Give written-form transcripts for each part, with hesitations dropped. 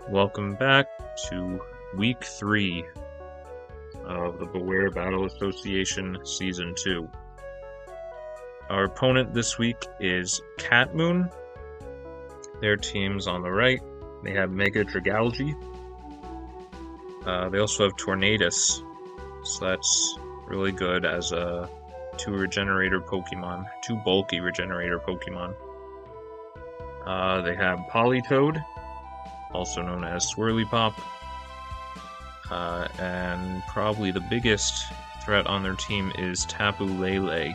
Welcome back to Week 3 of the Bewear Battle Association Season 2. Our opponent this week is Catmoon. Their team's on the right. They have Mega Genealogy. They also have Tornadus, so that's really good as a two bulky regenerator Pokemon. They have Politoed, also known as Swirly Pop, and probably the biggest threat on their team is Tapu Lele.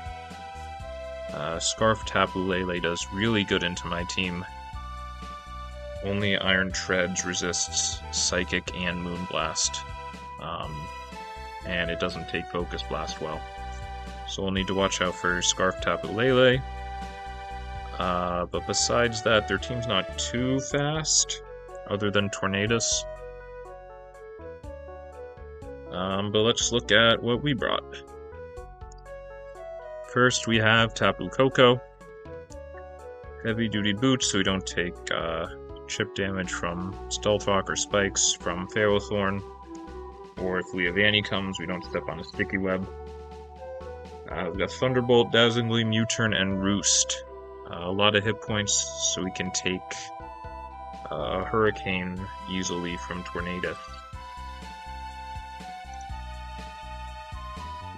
Scarf Tapu Lele does really good into my team. Only Iron Treads resists Psychic and Moonblast, and it doesn't take Focus Blast well. So we'll need to watch out for Scarf Tapu Lele. But besides that, their team's not too fast, other than Tornadus. But let's look at what we brought. First, we have Tapu Koko. Heavy duty boots, so we don't take chip damage from Stealth Rock or spikes from Ferrothorn. Or if Leavanny comes, we don't step on a sticky web. We've got Thunderbolt, Dazzling Gleam, U-Turn, and Roost. A lot of hit points, so we can take Hurricane easily from Tornadus.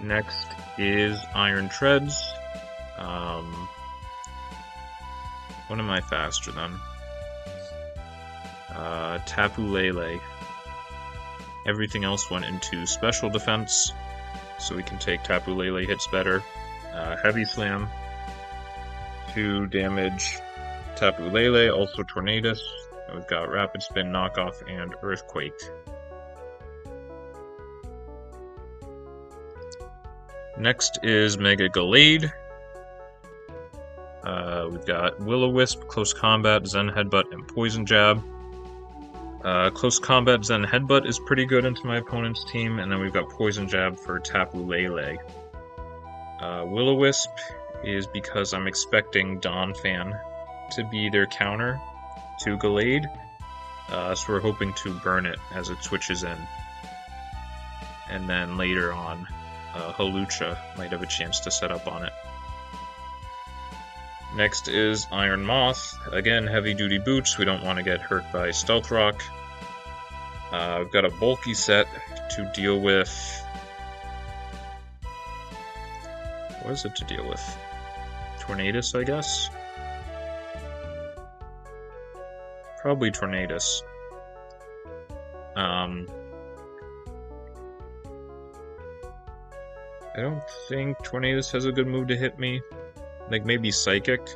Next is Iron Treads. What am I faster than? Tapu Lele. Everything else went into special defense, so we can take Tapu Lele hits better. Heavy Slam. 2 damage. Tapu Lele, also Tornadus. We've got Rapid Spin, Knockoff, and Earthquake. Next is Mega Gallade. We've got Will-O-Wisp, Close Combat, Zen Headbutt, and Poison Jab. Close Combat Zen Headbutt is pretty good into my opponent's team, and then we've got Poison Jab for Tapu Lele. Will-O-Wisp is because I'm expecting Donphan to be their counter to Gallade, so we're hoping to burn it as it switches in. And then later on, Hawlucha might have a chance to set up on it. Next is Iron Moth. Again, heavy duty boots, we don't want to get hurt by Stealth Rock. We've got a bulky set to deal with... What is it to deal with? Tornadus, I guess? Probably Tornadus. I don't think Tornadus has a good move to hit me. Like, maybe Psychic.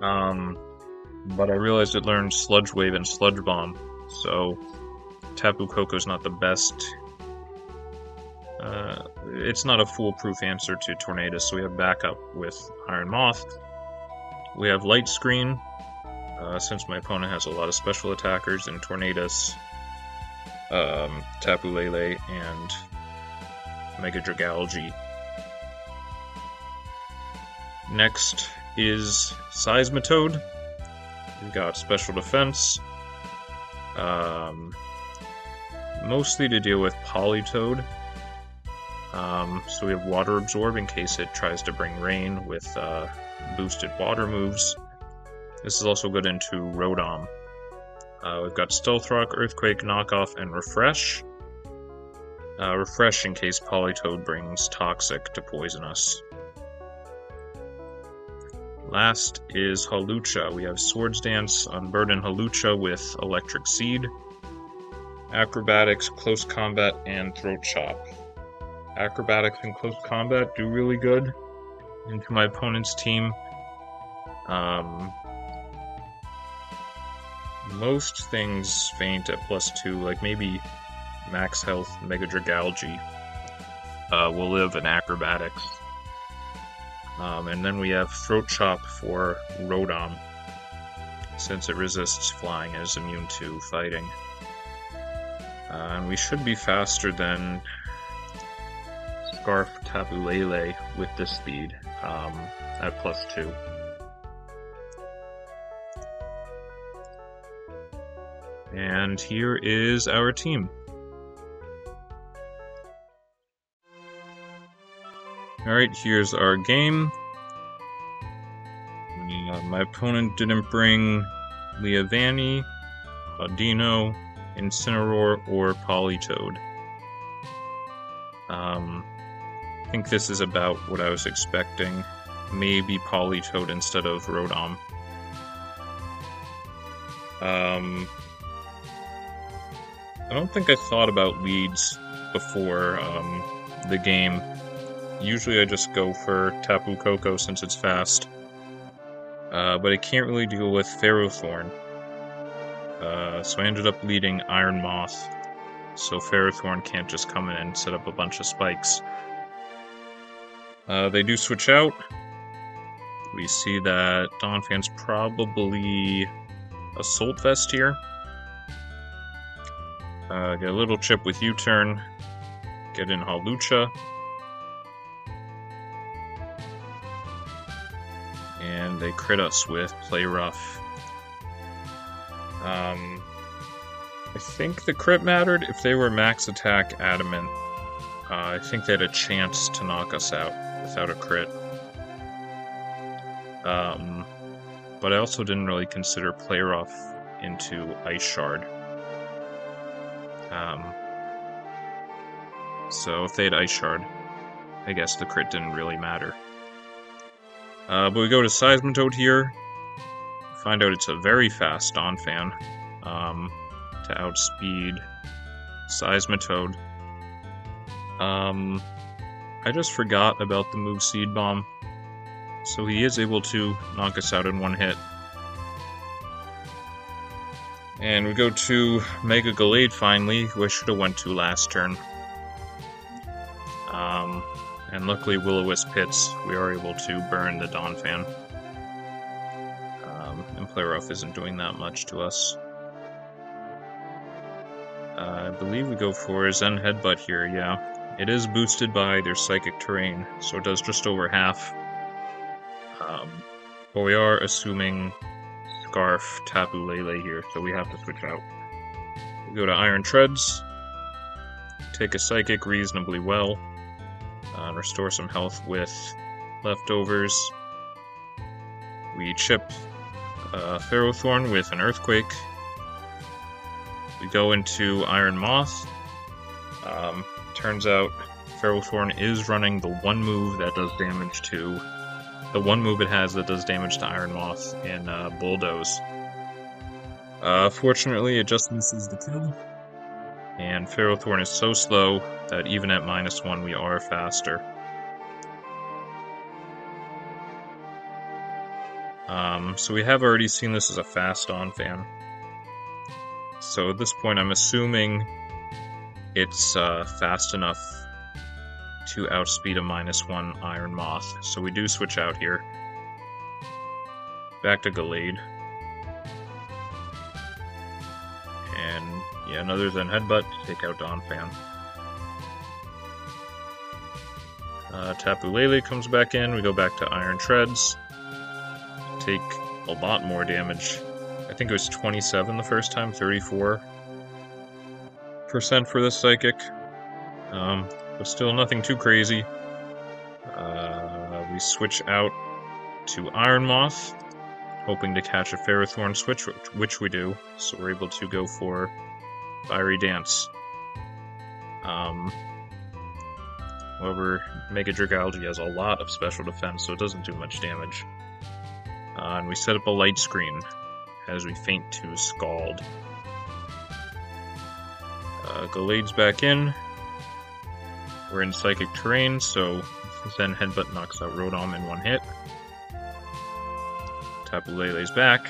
But I realized it learned Sludge Wave and Sludge Bomb, so Tapu Koko's not the best. It's not a foolproof answer to Tornadus, so we have backup with Iron Moth. We have Light Screen, since my opponent has a lot of special attackers in Tornadus, Tapu Lele, and Mega Genealogy. Next is Seismitoad. We've got Special Defense, mostly to deal with Politoed. So we have Water Absorb in case it tries to bring rain with boosted water moves. This is also good into Rotom. We've got Stealth Rock, Earthquake, Knockoff, and Refresh. Refresh in case Politoed brings Toxic to poison us. Last is Hawlucha. We have Swords Dance, Unburden Hawlucha with Electric Seed, Acrobatics, Close Combat, and Throat Chop. Acrobatics and Close Combat do really good into my opponent's team. Most things faint at +2, like maybe Max Health Mega Genealogy will live in Acrobatics. And then we have Throat Chop for Rotom, since it resists flying and is immune to fighting. And we should be faster than Scarf Tapu Lele with this speed at +2. And here is our team. Alright, here's our game. My opponent didn't bring Leavanny, Audino, Incineroar, or Politoed. I think this is about what I was expecting. Maybe Politoed instead of Rotom. I don't think I thought about leads before the game. Usually I just go for Tapu Koko since it's fast. But I can't really deal with Ferrothorn. So I ended up leading Iron Moth. So Ferrothorn can't just come in and set up a bunch of spikes. They do switch out. We see that Donphan's probably Assault Vest here. Get a little chip with U-turn. Get in Hawlucha. And they crit us with Play Rough. I think the crit mattered. If they were max attack adamant, I think they had a chance to knock us out without a crit. But I also didn't really consider Play Rough into Ice Shard. So if they had Ice Shard, I guess the crit didn't really matter. But we go to Seismitoad here. Find out it's a very fast Donphan to outspeed Seismitoad. I just forgot about the move Seed Bomb, so he is able to knock us out in one hit. And we go to Mega Gallade finally, who I should have went to last turn. And luckily Will-O-Wisp hits, we are able to burn the Donphan. And Play Rough isn't doing that much to us. I believe we go for Zen Headbutt here, yeah. It is boosted by their Psychic Terrain, so it does just over half. But we are assuming Scarf Tapu Lele here, so we have to switch out. We go to Iron Treads, take a Psychic reasonably well, and restore some health with leftovers. We chip Ferrothorn with an Earthquake. We go into Iron Moth. Turns out Ferrothorn is running the one move that does damage to... The one move it has that does damage to Iron Moth in Bulldoze. Fortunately, it just misses the kill. And Ferrothorn is so slow that even at -1 we are faster. So we have already seen this as a fast Donphan. So at this point I'm assuming it's fast enough to outspeed a -1 Iron Moth. So we do switch out here. Back to Gallade. And yeah, another Zen Headbutt to take out Donphan. Tapu Lele comes back in, we go back to Iron Treads. Take a lot more damage. I think it was 27 the first time, 34% for this Psychic. But still nothing too crazy. We switch out to Iron Moth, hoping to catch a Ferrothorn switch, which we do, so we're able to go for Fiery Dance. However, Mega Genealogy has a lot of special defense, so it doesn't do much damage. And we set up a light screen as we feint to Scald. Gallade's back in. We're in Psychic Terrain, so Zen Headbutt knocks out Rotom in one hit. Tapu Lele's back.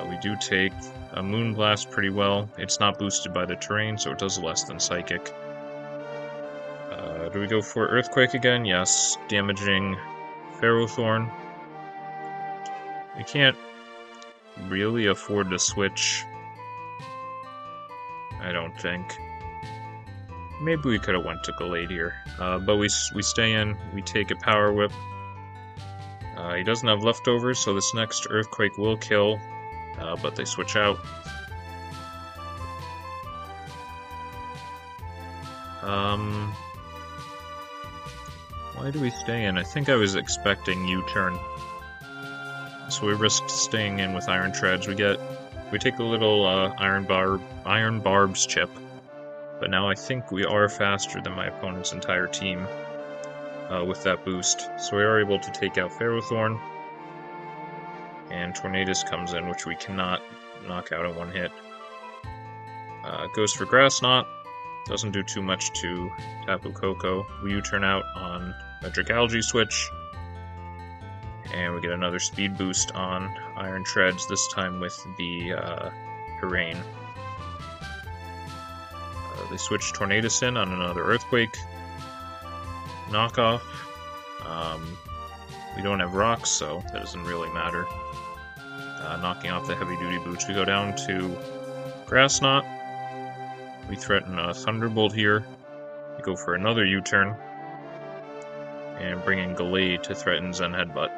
We do take a Moonblast pretty well. It's not boosted by the terrain, so it does less than Psychic. Do we go for Earthquake again? Yes, damaging Ferrothorn. We can't really afford to switch, I don't think. Maybe we could have went to Gallade here, but we stay in, we take a Power Whip. He doesn't have leftovers, so this next Earthquake will kill, but they switch out. Why do we stay in? I think I was expecting U-turn. So we risked staying in with Iron Treads. We take a little Iron Barbs chip, but now I think we are faster than my opponent's entire team with that boost. So we are able to take out Ferrothorn, and Tornadus comes in, which we cannot knock out in one hit. Goes for Grass Knot, doesn't do too much to Tapu Koko. We U-turn out on a Genealogy switch, and we get another speed boost on Iron Treads, this time with the Harain. They switch Tornadus in on another Earthquake. Knockoff. We don't have rocks, so that doesn't really matter. Knocking off the heavy duty boots. We go down to Grass Knot. We threaten a Thunderbolt here. We go for another U-turn. And bring in Gallade to threaten Zen Headbutt.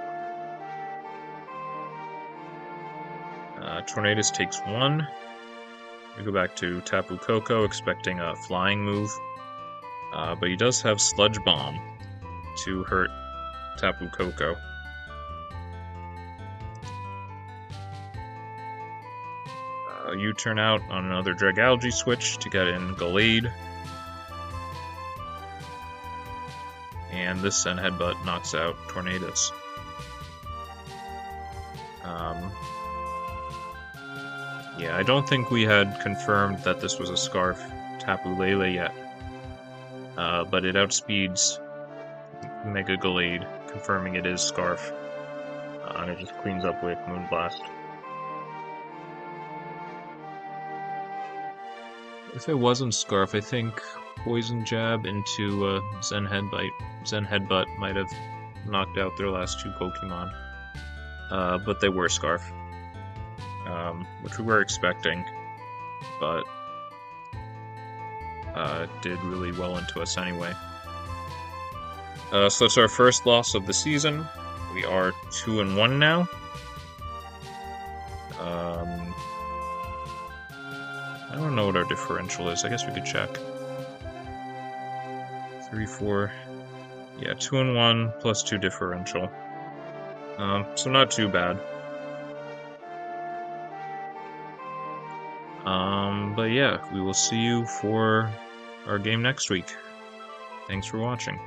Tornadus takes 1. We go back to Tapu Koko, expecting a flying move. But he does have Sludge Bomb to hurt Tapu Koko. U-turn out on another Genealogy switch to get in Gallade. And this Zen Headbutt knocks out Tornadus. Yeah, I don't think we had confirmed that this was a Scarf Tapu Lele yet. But it outspeeds Mega Gallade, confirming it is Scarf. And it just cleans up with Moonblast. If it wasn't Scarf, I think Poison Jab into Zen Headbutt might have knocked out their last 2 Pokemon. But they were Scarf. Which we were expecting, but did really well into us anyway. So it's our first loss of the season. We are 2-1 now. I don't know what our differential is. I guess we could check. 3, 4. Yeah, 2-1 plus 2 differential. So not too bad. But yeah, we will see you for our game next week. Thanks for watching.